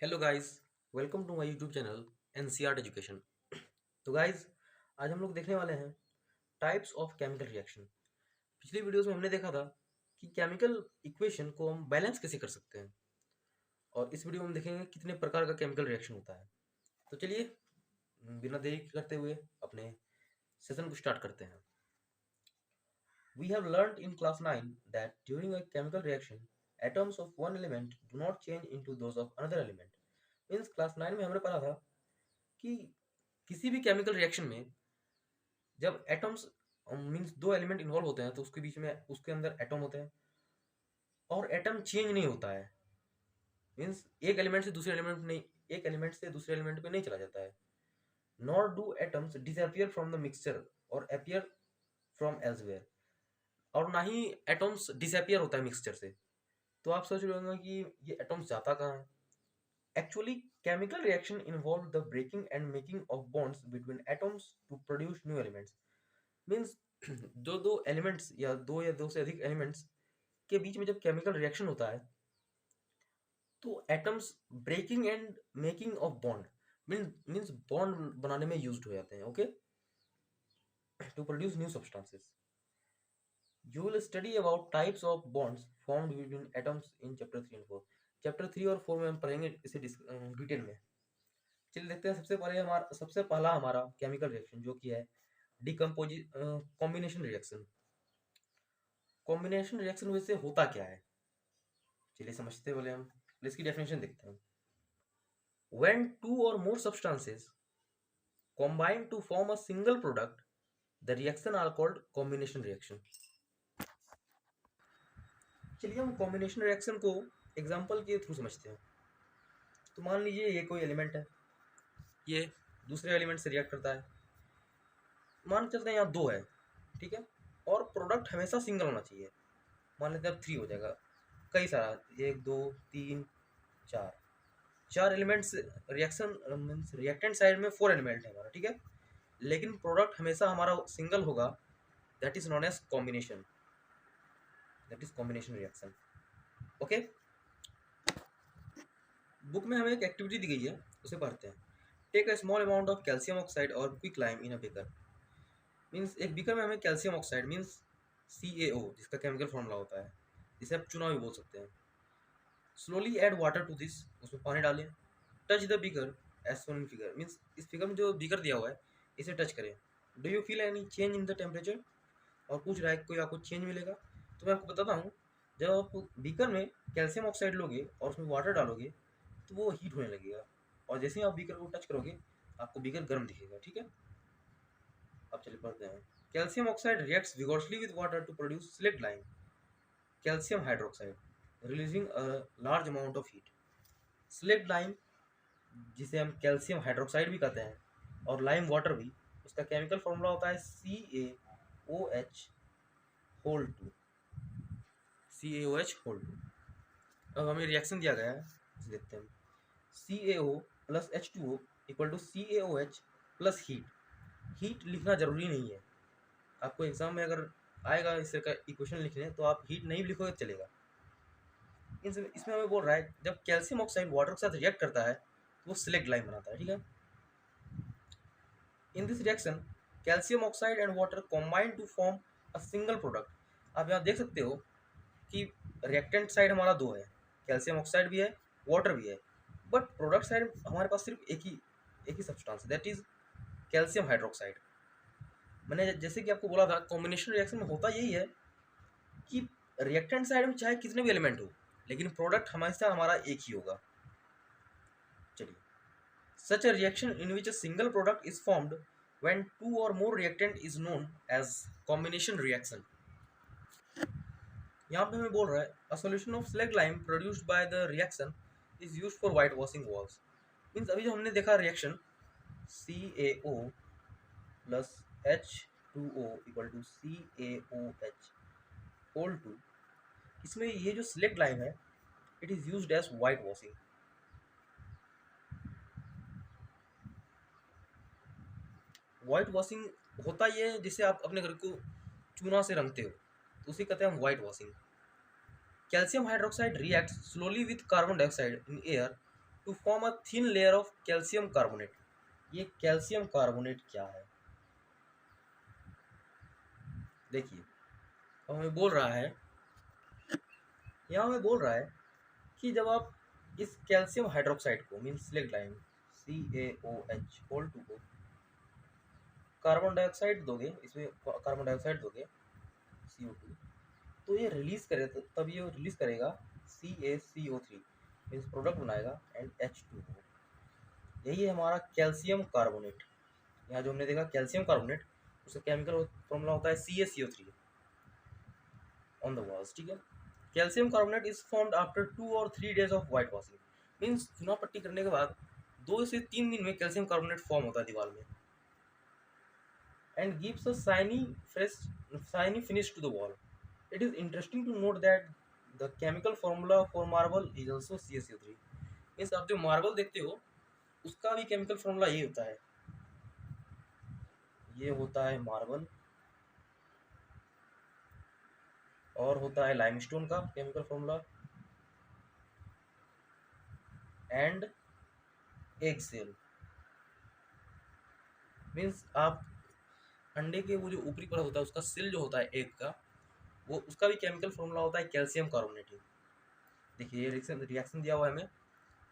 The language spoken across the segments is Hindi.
Hello guys. Welcome to my YouTube channel NCR education. तो गाइस, आज हम लोग देखने वाले हैं टाइप्स ऑफ केमिकल रिएक्शन। पिछली वीडियोस में हमने देखा था कि केमिकल इक्वेशन को हम बैलेंस कैसे कर सकते हैं, और इस वीडियो में हम देखेंगे कितने प्रकार का केमिकल रिएक्शन होता है। तो चलिए, बिना देरी करते हुए अपने सेशन को स्टार्ट करते हैं। We have learned in class 9 that during a chemical reaction, atoms of one element do not change into those of another element. Means class 9 में हमने पढ़ा था कि किसी भी केमिकल रिएक्शन में जब एटम्स मीन्स दो एलिमेंट इन्वॉल्व होते हैं तो उसके बीच में उसके अंदर एटम होते हैं, और एटम चेंज नहीं होता है। मीन्स एक एलिमेंट से दूसरे एलिमेंट नहीं, एक एलिमेंट से दूसरे एलिमेंट पे नहीं चला जाता है। Nor do atoms disappear from the mixture और अपियर फ्रॉम एल्सवेयर। और ना ही एटम्स डिसअपियर होता है मिक्सचर से। तो आप सोच रहे होंगे कि ये एटम्स जाता कहाँ है। Actually chemical reaction involve the breaking and making of bonds between atoms to produce new elements. Means जो दो एलिमेंट्स या दो से अधिक एलिमेंट्स के बीच में जब केमिकल रिएक्शन होता है तो atoms breaking and making of bond means bond बनाने में यूज्ड हो जाते हैं, okay, to produce new substances. You will study about types of bonds formed between atoms in chapter 3 and 4। Chapter 3 और 4 में हम पढ़ेंगे इसे डिटेल में। चलिए देखते हैं, सबसे पहला हमारा केमिकल रिएक्शन जो कि है डिकम्पोजि कॉम्बिनेशन रिएक्शन। कॉम्बिनेशन रिएक्शन वैसे होता क्या है, चलिए समझते बोले हम। इसकी डेफिनेशन देखते हैं। When two or more substances combine to form a single product, the reaction are called combination reaction। चलिए हम कॉम्बिनेशन रिएक्शन को एग्जांपल के थ्रू समझते हैं। तो मान लीजिए ये कोई एलिमेंट है, ये दूसरे एलिमेंट से रिएक्ट करता है। मान चलते हैं यहाँ दो है, ठीक है, और प्रोडक्ट हमेशा सिंगल होना चाहिए। मान लेते हैं अब 3 हो जाएगा, कई सारा, 1 2 3 4, चार elements reaction means reactant side में 4 एलिमेंट है हमारा, ठीक है, लेकिन प्रोडक्ट हमेशा हमारा सिंगल होगा। That is known as combination, that is combination reaction, okay. Book में हमें एक एक्टिविटी दी गई है, उसे पढ़ते हैं। Take a small amount of calcium oxide और quick lime in a beaker. Means एक बीकर में हमें कैल्शियम ऑक्साइड मीन्स CaO, जिसका केमिकल फॉर्मूला होता है, जिसे आप चूना भी बोल सकते हैं। Slowly add water to this, उसमें पानी डालें। Touch the beaker as shown in figure, means इस फिगर में जो बीकर दिया हुआ है इसे टच करें। Do you feel any change in the temperature, और पूछ रहा है कोई आपको चेंज मिलेगा। तो मैं आपको बताता हूँ, जब आप बीकर में कैल्शियम ऑक्साइड लोगे और उसमें वाटर डालोगे तो वो हीट होने लगेगा, और जैसे ही आप बीकर को टच करोगे आपको बीकर गर्म दिखेगा, ठीक है। अब चलिए पढ़ते हैं। Calcium oxide reacts vigorously with water to produce slate lime calcium hydroxide releasing a large amount of heat. Slate lime, जिसे हम कैल्शियम हाइड्रोक्साइड भी कहते हैं और लाइम वाटर भी, उसका केमिकल फॉर्मूला होता है CaOH whole two, CaOH whole two. अब हमें रिएक्शन दिया गया है, इसे देखते हैं। CaO plus H2O equal to CaOH plus heat. Heat लिखना जरूरी नहीं है, आपको एग्जाम में अगर आएगा इससे का इक्वेशन लिखने तो आप हीट नहीं भी लिखोगे तो चलेगा। इसमें हमें बोल रहा है जब कैल्शियम ऑक्साइड वाटर के साथ रिएक्ट करता है तो वो सिलेक्ट लाइन बनाता है, ठीक है। In this reaction calcium oxide and water combine to form a single product. आप यहाँ देख सकते हो कि रिएक्टेंट साइड हमारा दो है, कैल्शियम ऑक्साइड भी है, वाटर भी है, बट प्रोडक्ट साइड हमारे पास सिर्फ एक ही सब्सटेंस है, दैट इज कैल्शियम हाइड्रोक्साइड। मैंने जैसे कि आपको बोला था कॉम्बिनेशन रिएक्शन में होता यही है कि रिएक्टेंट साइड में चाहे कितने भी एलिमेंट हो लेकिन प्रोडक्ट हमेशा हमारा एक ही होगा। चलिए, such a reaction in which a single product is formed when two or more reactant is known as combination reaction. यहाँ पे हमें बोल रहा है a solution of slaked lime produced by the reaction is used for white washing walls. Means अभी जो हमने देखा reaction CaO plus H2O equal to CaOH whole two, इसमें ये जो सिलेक्ट लाइम है it is used as white washing. White washing होता ये है जिससे आप अपने घर को चूना से रंगते हो, तो उसे कहते हैं हम white washing. Calcium hydroxide reacts slowly with carbon dioxide in air to form a thin layer of calcium carbonate. ये कैल्शियम कार्बोनेट क्या है? देखिए, अब हमें बोल रहा है, यहाँ हमें बोल रहा है कि जब आप इस कैल्शियम हाइड्रोक्साइड को mean slaked lime CaOH whole two को कार्बन डाइऑक्साइड दोगे, इसमें कार्बन डाइऑक्साइड दोगे CO2, तो ये रिलीज करे, तब ये रिलीज करेगा CaCO3 मीन्स प्रोडक्ट बनाएगा एंड H2O। यही है हमारा कैल्शियम कार्बोनेट। यहाँ जो हमने देखा कैल्शियम कार्बोनेट, उसका केमिकल फॉर्मूला होता है CaCO3 ऑन द वॉल्स, ठीक है। Calcium carbonate is formed after 2 और 3 days of white washing, means चुना पट्टी करने के बाद 2 से 3 दिन में कैल्शियम कार्बोनेट फॉर्म होता है दीवार में and gives a shiny finish to the wall. It is interesting to note that the chemical formula for marble is also CaCO3. Means आप जो मार्बल देखते हो उसका भी केमिकल फॉर्मूला ये होता है, ये होता है मार्बल, और होता है लाइमस्टोन का chemical formula and egg shell. मीन्स आप अंडे के वो जो ऊपरी परत होता है उसका सेल जो होता है एग का, वो उसका भी केमिकल फॉर्मूला होता है कैल्शियम कार्बोनेट। देखिए ये रिएक्शन दिया हुआ है हमें,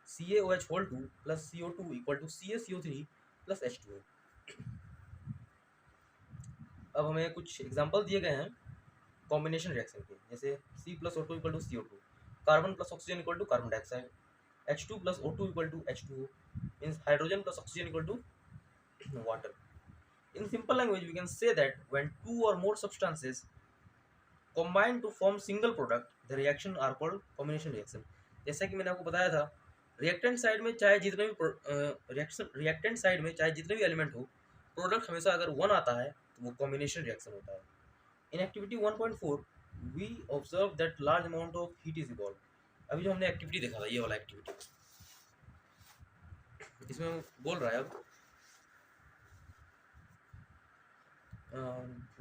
CaOH whole 2 plus CO2 equal to CaCO3 plus H2O। अब हमें कुछ एग्जांपल दिए गए हैं कॉम्बिनेशन रिएक्शन के, जैसे C plus O2 equal to CO2, carbon plus oxygen equal to carbon dioxide, H2 plus O2 equal to H2O, means hydrogen plus oxygen equal to water. In simple language, we can say that when two or more substances combine to form single product, the reaction are called combination reaction। जैसा कि मैंने आपको बताया था, रिएक्टेंट साइड में चाहे जितने भी रिएक्टेंट साइड में चाहे जितने भी एलिमेंट हो, प्रोडक्ट हमेशा अगर 1 आता है तो वो कॉम्बिनेशन रिएक्शन होता है। In activity 1.4 we observe that large amount of heat is evolve. अभी जो हमने एक्टिविटी देखा था, ये वाला एक्टिविटी, इसमें बोल रहा है अब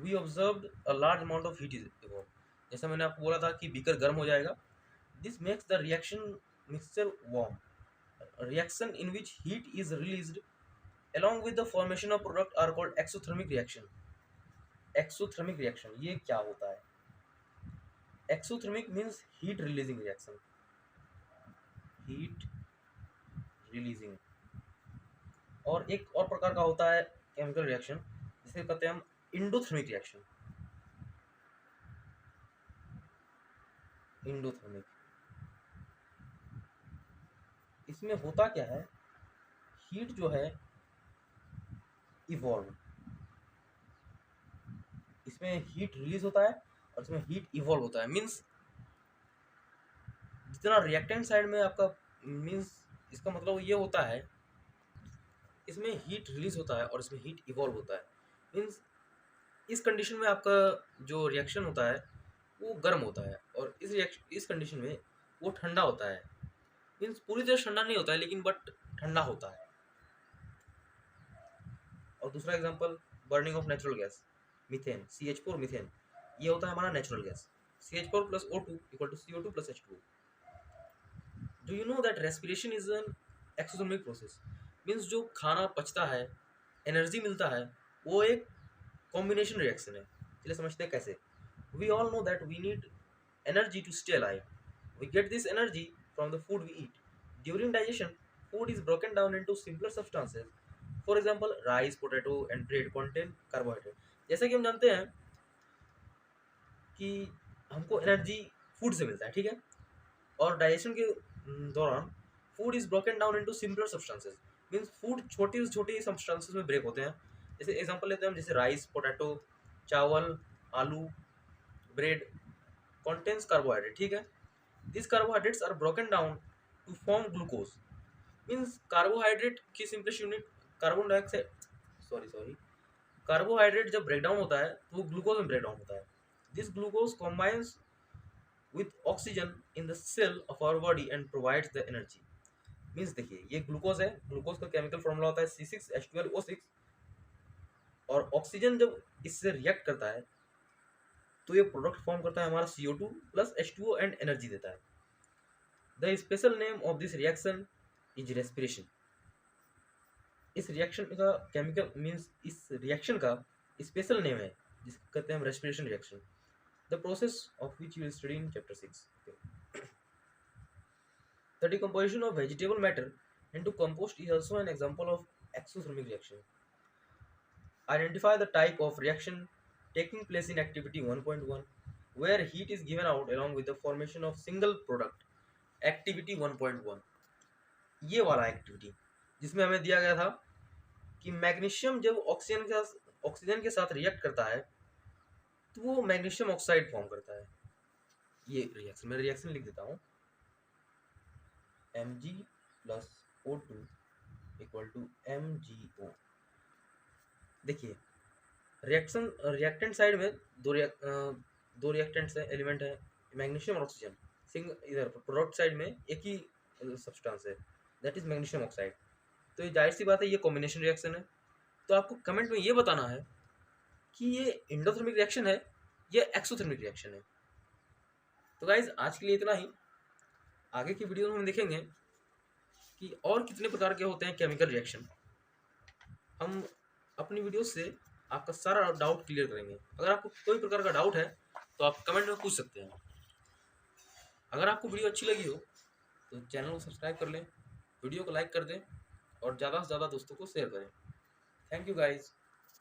we observed a large amount of heat is evolve. जैसा मैंने आपको बोला था कि बीकर गर्म हो जाएगा, this makes the reaction mixture warm, reaction in which heat is released along with the formation of product are called exothermic reaction। exothermic reaction ये क्या होता है? exothermic means heat releasing reaction, heat releasing। और एक और प्रकार का होता है केमिकल रिएक्शन जिसे कहते हैं हम इंडोथर्मिक रिएक्शन। इंडोथर्मिक, इसमें होता क्या है, हीट जो है इवॉल्व, इसमें हीट रिलीज होता है और इसमें हीट इवॉल्व होता है। मीन्स जितना रिएक्टेंट साइड में आपका, मीन्स इसका मतलब ये होता है इसमें हीट रिलीज होता है और इसमें हीट इवॉल्व होता है। मीन्स इस कंडीशन में आपका जो रिएक्शन होता है वो गर्म होता है और इस कंडीशन में वो ठंडा होता है। मीन्स पूरी तरह ठंडा नहीं होता है लेकिन बट ठंडा होता है। और दूसरा example, burning of natural gas, methane, CH4 methane, ये होता है हमारा natural gas. CH4 plus O2 equal to CO2 plus H2O। Do you know that respiration is an exothermic process? Means जो खाना पचता है, एनर्जी मिलता है, वो एक कॉम्बिनेशन रिएक्शन है। चलिए समझते हैं कैसे। We all know that we need energy to stay alive. We get this energy from the food we eat. During digestion food is broken down into simpler substances. For example rice, potato and bread contain carbohydrate. जैसा कि हम जानते हैं कि हमको एनर्जी फूड से मिलता है, ठीक है, और डाइजेशन के दौरान food is broken down into simpler substances. Means food छोटी से छोटी सब्सटेंसेस में ब्रेक होते हैं। जैसे एग्जांपल लेते हैं हम, जैसे राइस, पोटैटो, चावल, आलू, ब्रेड contains carbohydrate, ठीक है। This carbohydrates are broken down to form glucose. Means carbohydrate की simplest unit carbon dioxide, sorry carbohydrate जब ब्रेक डाउन होता है तो वो ग्लूकोज में ब्रेक डाउन होता है। This glucose combines with oxygen in the cell of our body and provides the energy। Means देखिए ये ग्लूकोज है, ग्लूकोज का केमिकल फॉर्मूला होता है C6H12O6, और ऑक्सीजन जब इससे रिएक्ट करता है तो ये प्रोडक्ट फॉर्म करता है हमारा CO2 plus H2O and energy देता है। The special name of this reaction is respiration. इस रिएक्शन का केमिकल मीन्स इस रिएक्शन का स्पेशल नेम है जिसको कहते हैं हम respiration reaction, the process of which you study in chapter 6। The decomposition of vegetable matter into compost is also an example of exothermic reaction. Identify the type of reaction taking place in activity 1.1 where heat is given out along with the formation of single product. Activity 1.1 ये वाला एक्टिविटी जिसमें हमें दिया गया था कि मैग्नीशियम जब ऑक्सीजन के साथ रिएक्ट करता है तो वो मैग्नीशियम ऑक्साइड फॉर्म करता है। ये रिएक्शन, मैं रिएक्शन लिख देता हूँ, Mg plus O2 equal to MgO। देखिए रिएक्टेंट साइड में दो रिएक्टेंट्स हैं, एलिमेंट है मैग्नीशियम और ऑक्सीजन। इधर प्रोडक्ट साइड में एक ही सब्सटेंस है, दैट इज मैग्नीशियम ऑक्साइड। तो ये जाहिर सी बात है ये कॉम्बिनेशन रिएक्शन है। तो आपको कमेंट में ये बताना है कि ये एंडोथर्मिक रिएक्शन है या एक्सोथर्मिक रिएक्शन है। तो गाइज आज के लिए इतना ही। आगे की वीडियो में हम देखेंगे कि और कितने प्रकार के होते हैं केमिकल रिएक्शन। हम अपनी वीडियो से आपका सारा डाउट क्लियर करेंगे। अगर आपको कोई प्रकार का डाउट है तो आप कमेंट में पूछ सकते हैं। अगर आपको वीडियो अच्छी लगी हो तो चैनल को सब्सक्राइब कर लें, वीडियो को लाइक कर दें और ज़्यादा से ज़्यादा दोस्तों को शेयर करें। Thank you guys.